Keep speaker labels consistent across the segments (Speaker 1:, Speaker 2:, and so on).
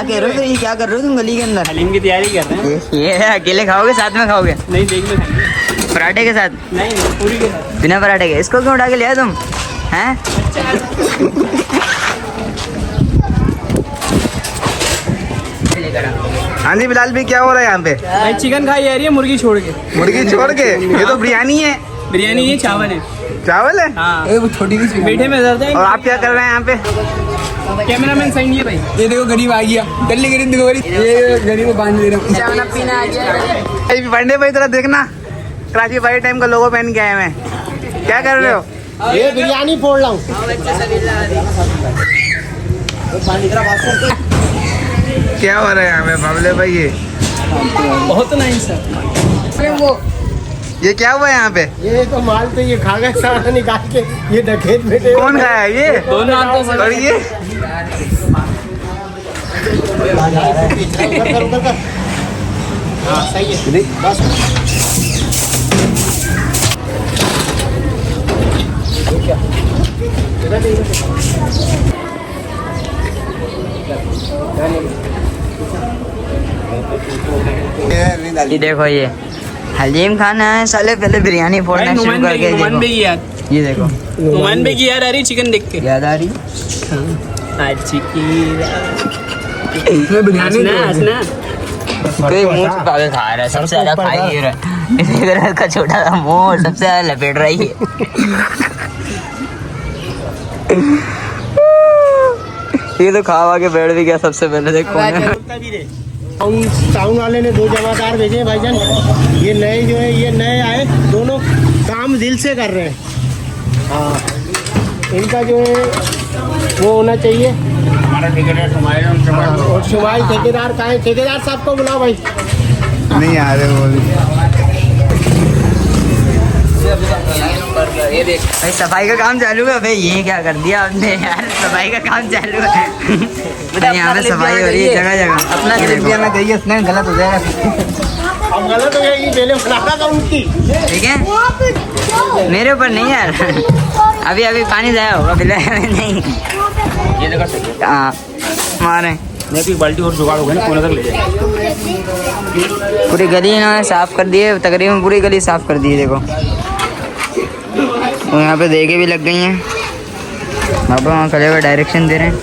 Speaker 1: कह रहे हो फिर? ये क्या कर रहे हो तुम गली के अंदर?
Speaker 2: हलीम की तैयारी कर रहे हैं।
Speaker 1: ये अकेले खाओगे साथ में खाओगे?
Speaker 2: नहीं, देख में खाएंगे।
Speaker 1: पराठे के साथ?
Speaker 2: नहीं, पूरी के साथ।
Speaker 1: बिना पराठे के? इसको क्यों उठा के लिया तुम हैं?
Speaker 3: हाँ जी बिलाल भी, क्या हो रहा है यहाँ पे?
Speaker 2: भाई चिकन खाई जा रही है मुर्गी छोड़ के।
Speaker 3: मुर्गी छोड़ के? ये तो बिरयानी है।
Speaker 2: बिरयानी ये चावल है।
Speaker 3: चावल है?
Speaker 2: हाँ,
Speaker 1: वो छोटी सी
Speaker 2: मीठे में दर्द है।
Speaker 3: और आप क्या कर रहे हैं यहाँ पे?
Speaker 2: कैमरामैन सही है भाई।
Speaker 1: ये देखो गरीब आ गया, गली गरीब देखो, ये गरीब को बांध दे रहा हूँ। खाना पीना आ गया।
Speaker 3: पांडे भाई जरा देखना, कराची भाई टाइम का लोगो पहन के आए हैं। क्या कर रहे हो?
Speaker 2: ये बिरयानी फोड़ रहा हूँ।
Speaker 3: क्या हो रहा है यहाँ पे बाबले भाई? ये
Speaker 2: बहुत नहीं सर।
Speaker 4: वो
Speaker 3: ये क्या हुआ यहाँ पे?
Speaker 4: ये तो माल तो ये खा गए सारा निकाल के, ये डकैत बेटे।
Speaker 3: कौन खाया है ये?
Speaker 2: दोनों हाथों से।
Speaker 3: और ये
Speaker 4: हाँ सही है बस।
Speaker 1: ये देखो, ये हलीम खाना है साले, पहले बिरयानी फोड़ना शुरू करके
Speaker 2: नुमान भी यार,
Speaker 1: ये देखो
Speaker 2: नुमान भी की याद आ रही चिकन देख के।
Speaker 1: याद आ रही।
Speaker 2: आज चिकन
Speaker 1: बिरयानी
Speaker 2: हंसना।
Speaker 1: कोई मुंह से पागल खा रहा है, सबसे ज्यादा खा ही रहा है। इधर का छोटा सा मुंह सबसे ज्यादा लपेट रही है। ये तो खावा के बैठ भी गया सबसे पहले। देखो
Speaker 4: टाउन वाले ने 2 जमादार भेजे हैं भाईजान। ये नए जो है, ये नए आए, दोनों काम दिल से कर रहे हैं। हाँ, इनका जो है वो होना चाहिए।
Speaker 3: हमारा ठेकेदार
Speaker 4: और शुमाई ठेकेदार का है, ठेकेदार साहब को बुलाओ भाई।
Speaker 3: नहीं आ रहे वो भी।
Speaker 1: ये देख भाई, सफाई का काम चालू है भाई। ये क्या कर दिया आपने यार? सफाई का काम चालू है यहाँ पे, सफाई हो रही है जगह जगह।
Speaker 3: अपना क्लिप में चाहिए, उसने गलत हो जाएगा।
Speaker 4: अब गलत हो जाएगी, पहले बनाना था उनकी।
Speaker 1: ठीक है, मेरे ऊपर नहीं यार। अभी अभी पानी जाया होगा फिलहाल। नहीं
Speaker 2: ये देखो,
Speaker 1: हाँ मारे
Speaker 2: मैं भी बाल्टी और जुगाड़ हो गया ना, कोने तक ले जाए।
Speaker 1: पूरी गली इन्होंने साफ कर दी है, तकरीबन पूरी गली साफ कर दी है। देखो और यहाँ पे देखे भी लग गई हैं। पापा वहाँ खड़े हुए डायरेक्शन दे रहे हैं।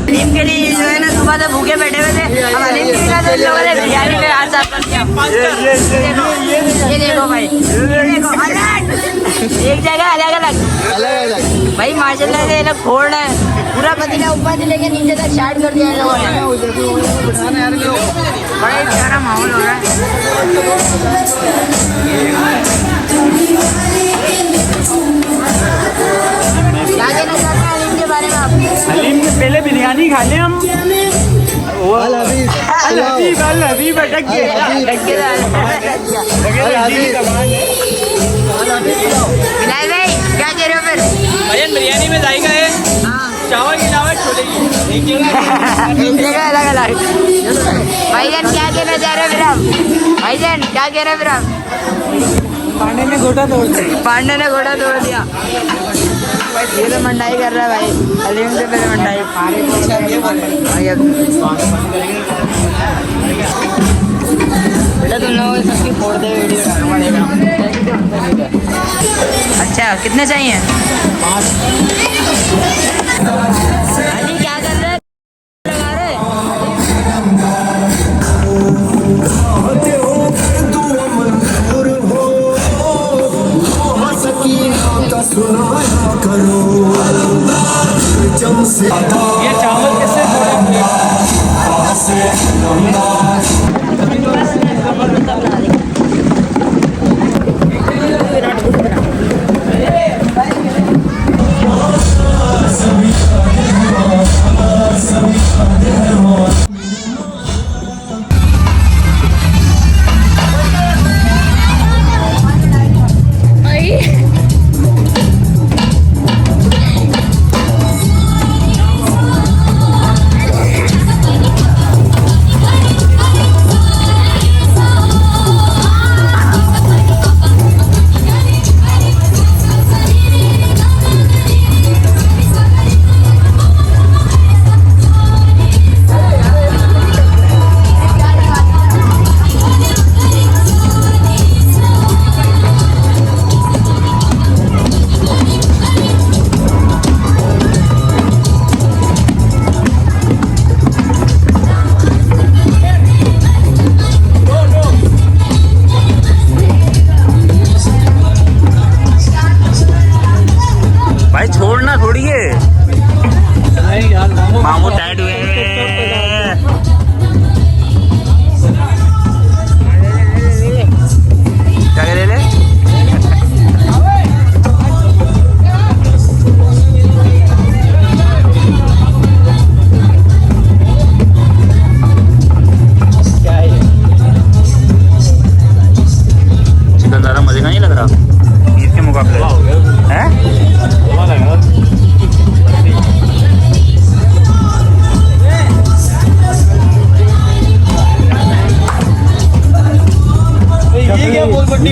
Speaker 1: हलीम के लिए जो है ना, सुबह से भूखे बैठे हुए थे। अब हलीम के लिए तो इन लोगों ने बिरयानी में हाथ साफ कर दिया। ये देखो भाई, ये देखो अलग, एक जगह अलग अलग भाई। माशाल्लाह से ये लोग फोड़ रहे हैं पूरा पतीला, ऊपर से लेके नीचे तक शार्ट कर दिया इन लोगों ने। बड़ा ही प्यारा माहौल हो रहा है। क्या कहना चाहते हैं हलीम के बारे में आप?
Speaker 2: हलीम के पहले बिरयानी खा लें हम। हबीब अटक गया।
Speaker 1: बिलाल भाई क्या कह रहे हो फिर?
Speaker 2: भजन बिरयानी में जाएगा है, चावल की दावत छोले की।
Speaker 1: एक जगह अलग अलग। भाईजान क्या कहना चाह रहे हो फिर आप? भाईजान क्या कह रहे हो फिर आप?
Speaker 2: पांडे ने घोटा तोड़ दिया।
Speaker 1: पांडे ने घोड़ा तोड़ दिया। ये तो मंडाई कर रहा है भाई, हलीम से पहले मंडाई। बेटा तुम लोगों सबकी फोड़ दे वीडियो डालूंगा। अच्छा कितने चाहिए? 5। क्या कर रहे हैं? लगा रहे
Speaker 2: ये चावल कैसे
Speaker 3: मामू टाइट हुए हैं। क्या ले ले चिकन ज़्यादा मजे का नहीं लग रहा ईद के मुकाबले हैं।
Speaker 2: ये क्या बोल पट्टी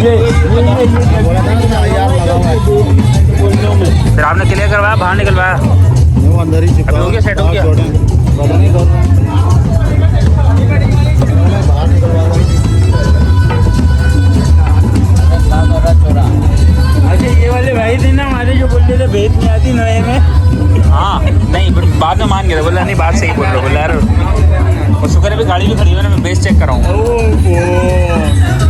Speaker 3: फिर आपने क्लियर करवाया बाहर निकलवाया
Speaker 4: वो अंदर ही
Speaker 3: अभी हो गया सेट हो गया।
Speaker 4: पता नहीं कौन बाहर निकलवा
Speaker 2: अच्छा ये वाले भाई थे ना हमारे जो बोलते थे भेद नहीं आती नए में।
Speaker 3: हाँ नहीं फिर बाद में मान गया बोला नहीं बात सही बोल रहा बोला यार और शुक्र है भी गाड़ी भी खड़ी हुई ना मैं बेस चेक कराऊँ।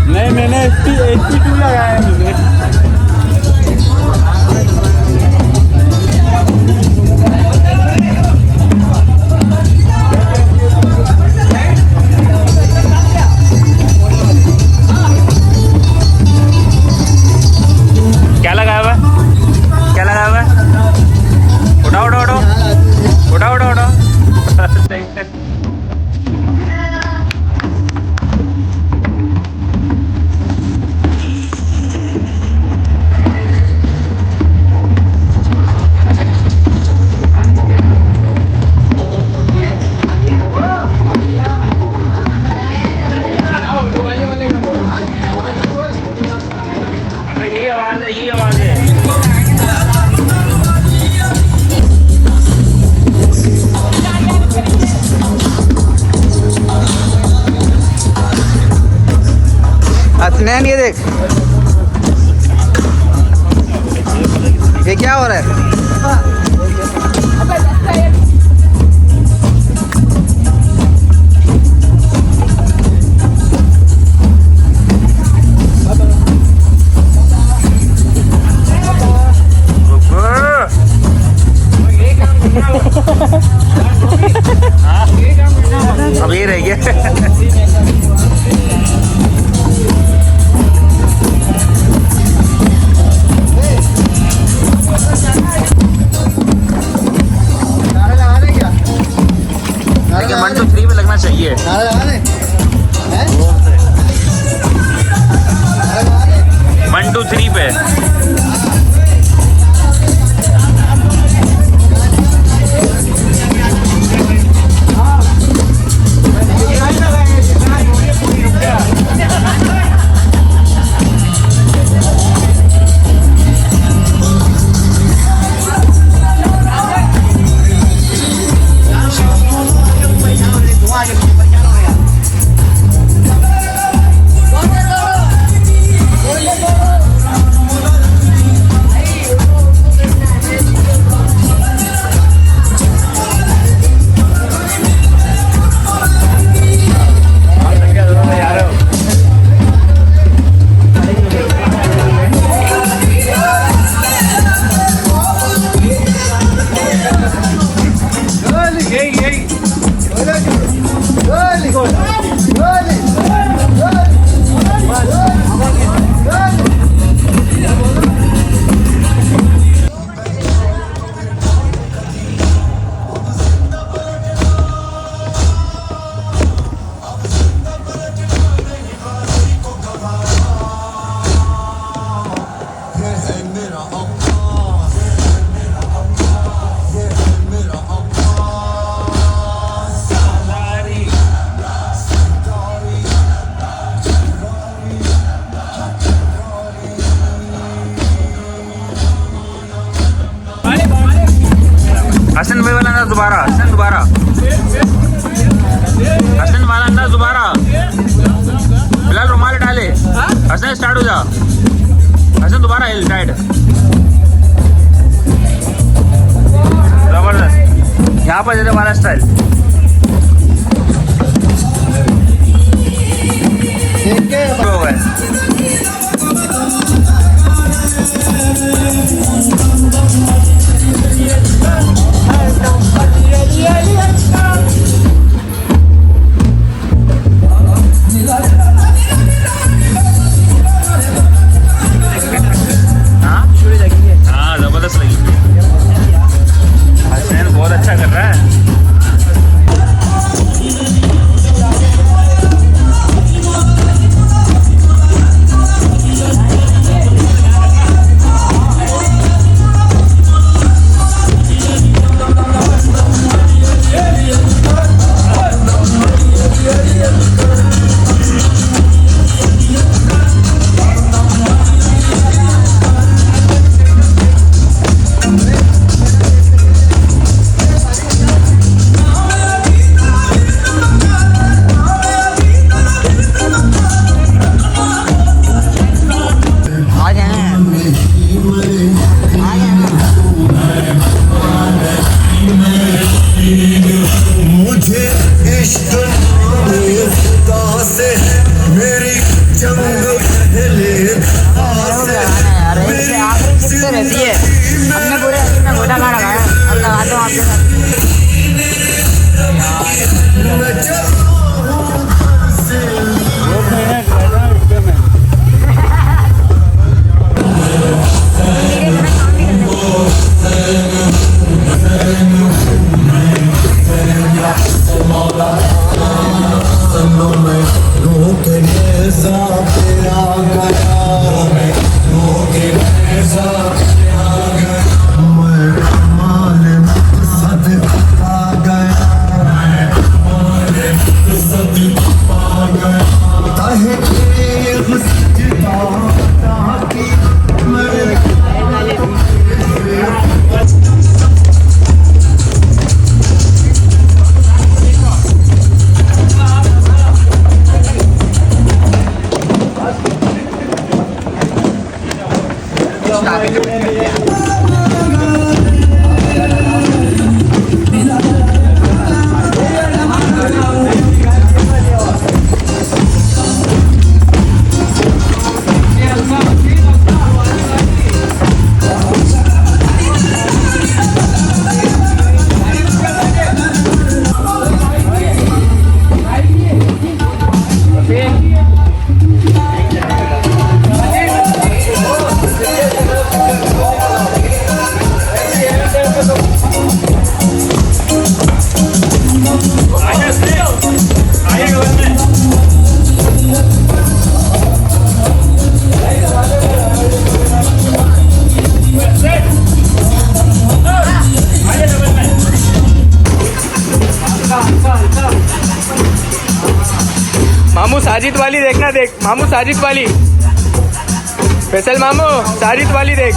Speaker 2: नहीं मैंने HP2 लगाया है मुझे।
Speaker 3: क्या लगाया हुआ क्या लगाया हुआ उठाओ उठाओ उठाओ उठाओ उठाओ उठाओ ये आवाज है। हसनैन ये देख ये क्या हो रहा है। अब ये रह गया देखिए 1 2 3 पे लगना चाहिए। 1 2 3 पे हसन भाई वाला अंदाज दोबारा हसन वाला अंदाज दोबारा फिलहाल रुमाल डाले हसन स्टार्ट हो जा हसन दोबारा हिल टाइट जबरदस्त यहाँ पर जैसे हमारा स्टाइल हो गए।
Speaker 1: Yeah.
Speaker 5: मामू साजिद वाली देखना, देख मामू साजिद वाली, फैसल मामू साजिद वाली देख।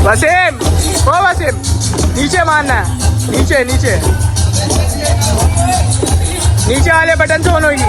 Speaker 5: वसीम, ओ वसीम, नीचे मारना है, नीचे नीचे नीचे वाले बटन से ऑन होगी।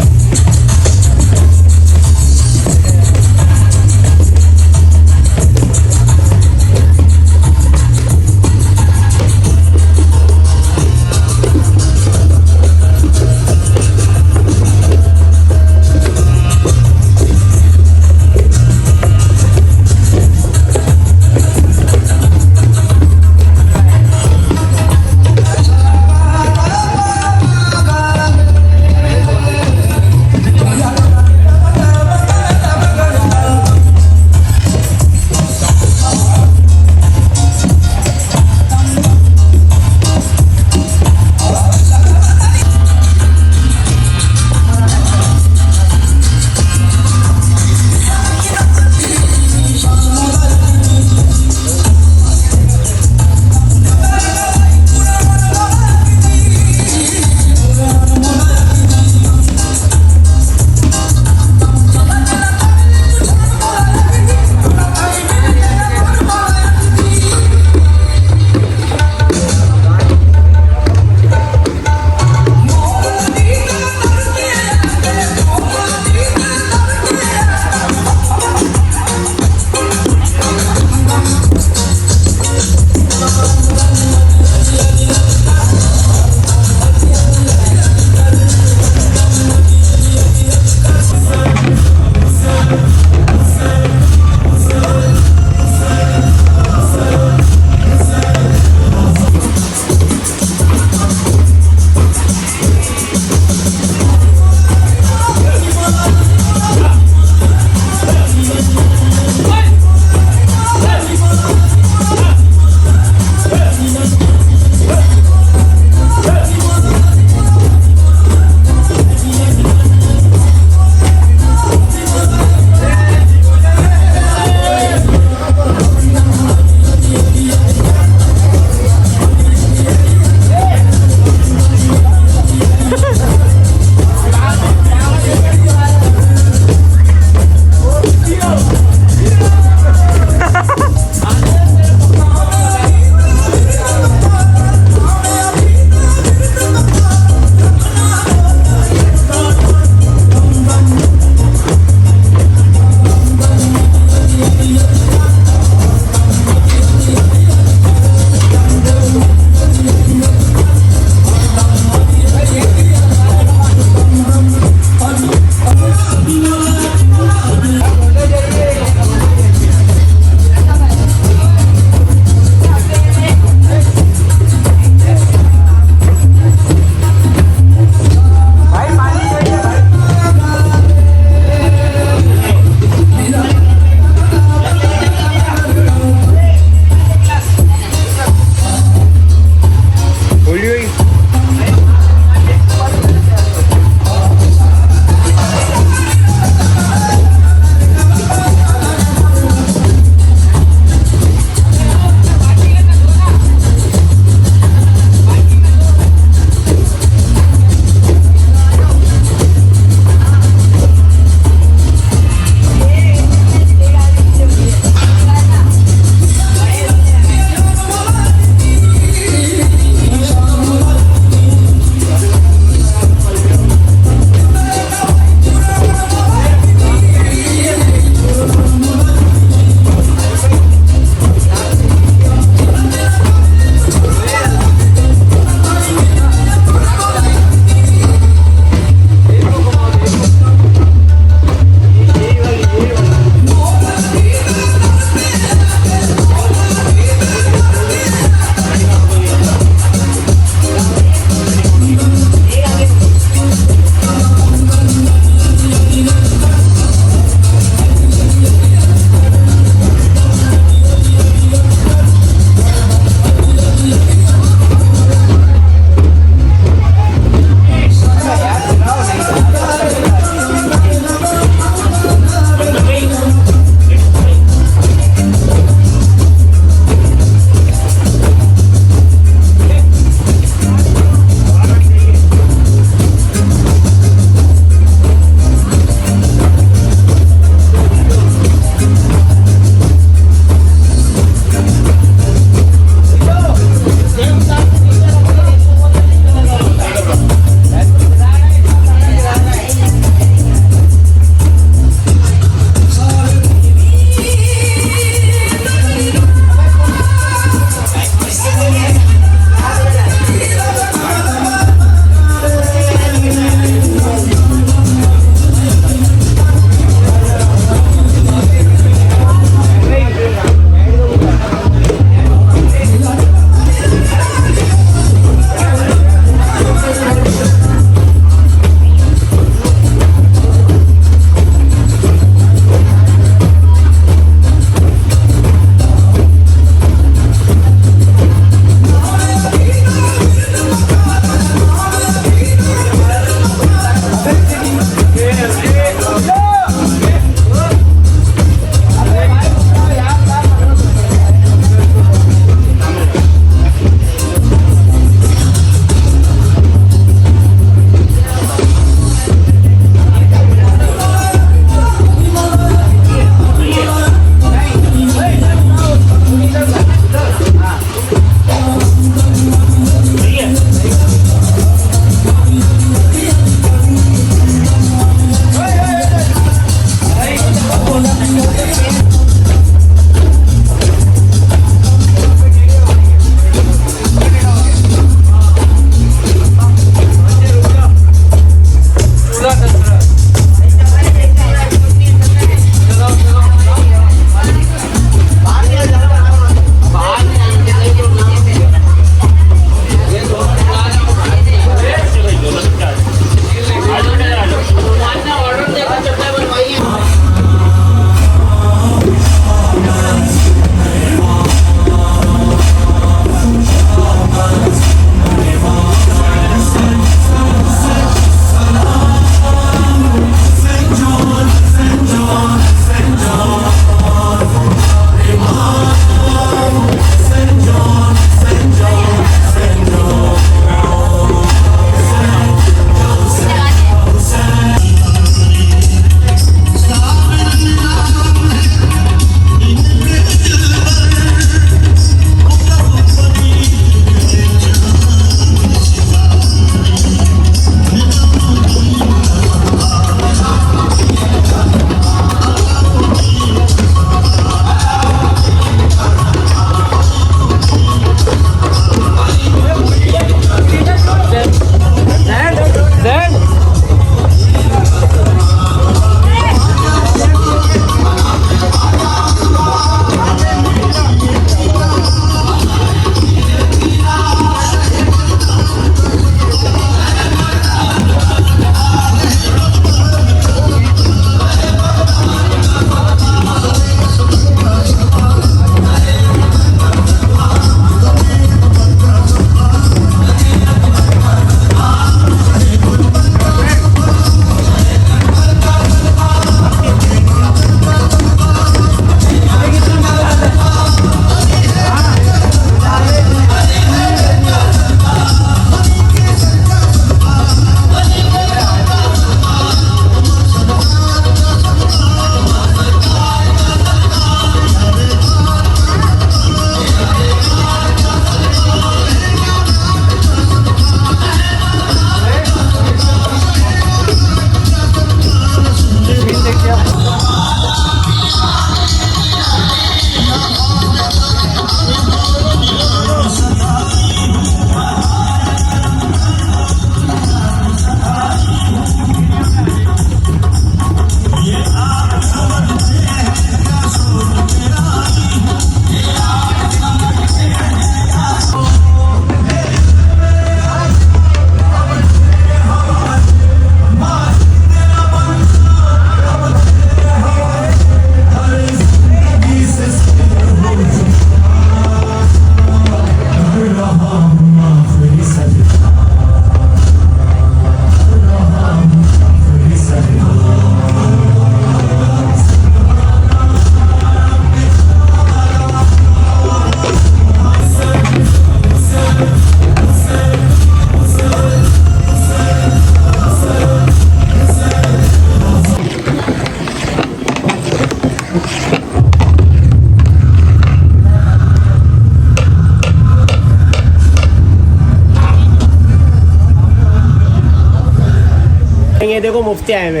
Speaker 4: ये देखो मुफ्ते आए हुए,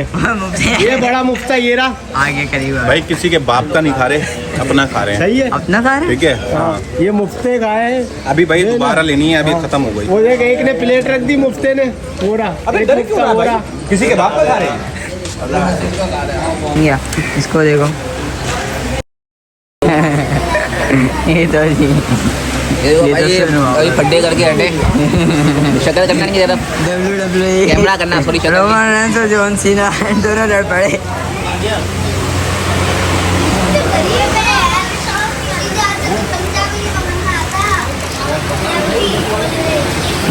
Speaker 4: ये बड़ा मुफ्ता ये रहा
Speaker 1: आगे करीब
Speaker 6: भाई किसी के बाप का नहीं खा रहे, अपना खा रहे हैं।
Speaker 4: सही है।
Speaker 1: अपना खा रहे
Speaker 6: ठीक है हाँ।
Speaker 4: ये मुफ्ते का है।
Speaker 6: अभी भाई
Speaker 4: ये
Speaker 6: दोबारा
Speaker 4: ना।
Speaker 6: लेनी है, अभी खत्म हो गई।
Speaker 4: वो देख एक ने प्लेट रख दी मुफ्ते ने, हो रहा एक मुफ्ता हो रहा।
Speaker 6: किसी के बाप का खा रहे हैं।
Speaker 1: या इसको देखो ये तो जी
Speaker 7: अभी फड्डे करके हटे शक्ल करना नहीं जरा
Speaker 1: WWE
Speaker 7: कैमरा करना सॉरी चलो
Speaker 1: रोमन रेंस और जॉन सीना दोनों लड़ पड़े।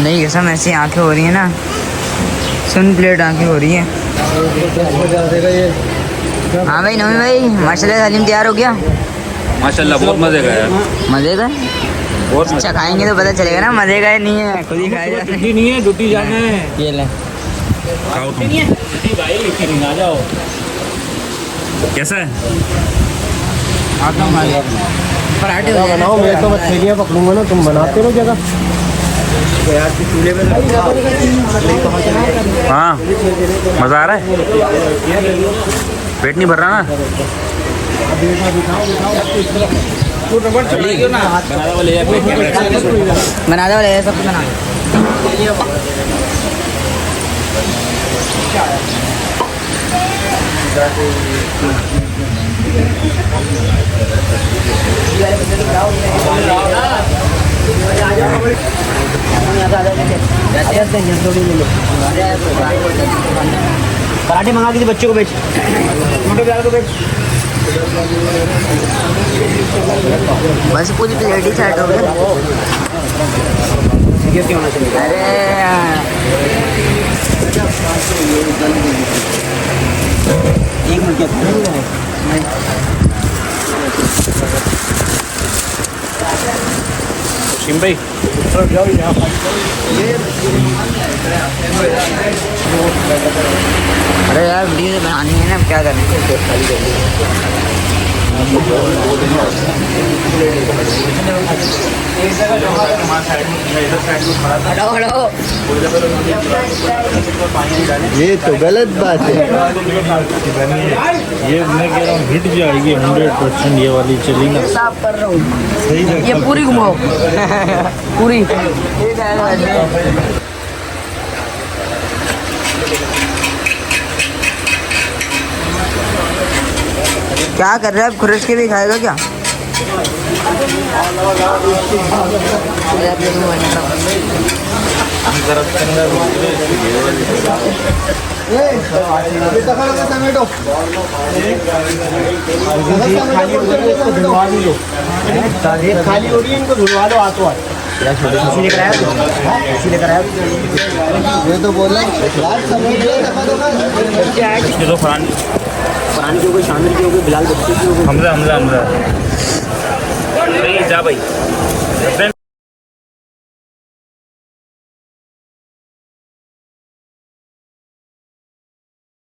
Speaker 1: नहीं कसम ऐसी आंखें हो रही है ना, सुन प्लेट आंखें हो रही है। हाँ भाई नवी भाई माशाल्लाह हलीम तैयार हो गया।
Speaker 3: माशाल्लाह बहुत मजे का है।
Speaker 1: मजे का
Speaker 3: बहुत
Speaker 1: अच्छा खाएंगे तो पता चलेगा ना मजे का है नहीं है, खुद ही खाया जाता है।
Speaker 2: नहीं है, ड्यूटी जाना है।
Speaker 1: ये ले
Speaker 3: खाओ तुम।
Speaker 2: भाई लेकिन आ जाओ।
Speaker 3: कैसा है?
Speaker 1: पराठे हो जाए
Speaker 4: बनाओ, मैं तो बस थैलियाँ पकड़ूंगा ना, तुम बनाते रहो जगह। यार की चूल्हे में
Speaker 3: हाँ मजा आ रहा है, पेट नहीं भर रहा ना।
Speaker 1: बना दो ले सब कुछ बना।
Speaker 4: पराठे मंगा दीजिए बच्चों को, बेच छोटे प्यार को बेच।
Speaker 1: बस पूरी प्लेट ही चाट हो गई। अरे
Speaker 4: एक मिनट
Speaker 3: सिम भाई
Speaker 1: अरे यार वीडियो तो बनानी है ना, अब क्या करना है। हटाओ हटाओ
Speaker 4: ये तो गलत बात है।
Speaker 2: ये मैं कह रहा हूँ हिट जाएगी 100%। ये वाली चली ना,
Speaker 1: साफ कर रहा हूँ,
Speaker 2: सही
Speaker 1: ये पूरी घुमाओ पूरी। क्या कर रहे हैं अब, खुरस के भी खाएगा क्या?
Speaker 4: एक खाली हो रही है, इनको धुलवा दो हाथों हाथ। इसी लेकर आया तू, इसी लेकर आया ये तो बोला
Speaker 3: ये तो फरान
Speaker 4: पुरानी की हो गई, शामिल की हो गई, बिलाल बच्ची की हो गई।
Speaker 3: हमजा हमजा हमजा जा भाई।